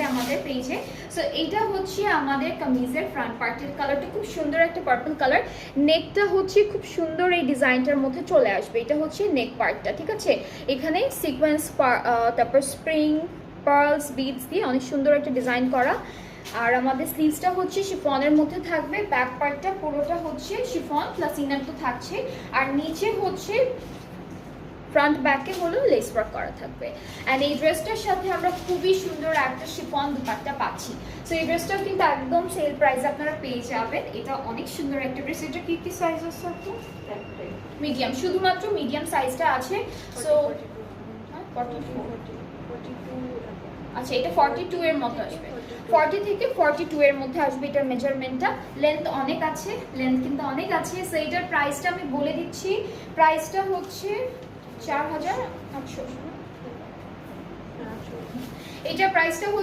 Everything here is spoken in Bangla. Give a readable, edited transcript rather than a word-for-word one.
যাবে আমাদের পেজে। সো এইটা হচ্ছে আমাদের কামিজের ফ্রন্ট পার্টের কালারটা, খুব সুন্দর একটা পার্পল কালার। নেকটা হচ্ছে খুব সুন্দর এই ডিজাইনটার মধ্যে চলে আসবে। এটা হচ্ছে নেক পার্টটা, ঠিক আছে। এখানে সিকোয়েন্স তারপর স্প্রিং পার্লস বিডস দিয়ে অনেক সুন্দর একটা ডিজাইন করা। আর আমাদের স্লিভসটা হচ্ছে শিফনের মধ্যে থাকবে, ব্যাক পার্টটা পুরোটা হচ্ছে শিফন প্লাস ইনার তো থাকছে, আর নিচে হচ্ছে ফ্রন্ট ব্যাকে হলো লেস ওয়ার্ক করা থাকবে। অ্যান্ড এই ড্রেসটার সাথে আমরা খুবই সুন্দর একটা শিফন দুপাট্টা পাচ্ছি। সো এই ড্রেসটা কিন্তু একদম সেল প্রাইসে আপনারা পেয়ে যাবেন। এটা অনেক সুন্দর একটা ড্রেস। এটা কি কি সাইজ আছে আপু? মিডিয়াম, শুধুমাত্র মিডিয়াম সাইজটা আছে। সো আচ্ছা, এটা 42 এর মতো আসবে, 40 থেকে 42 এর মধ্যে আসবে এটার মেজারমেন্টটা। লেন্থ অনেক আছে, লেন্থ কিন্তু অনেক আছে। সো এটার প্রাইসটা আমি বলে দিচ্ছি, প্রাইসটা হচ্ছে 4800। এটার প্রাইসটা হচ্ছে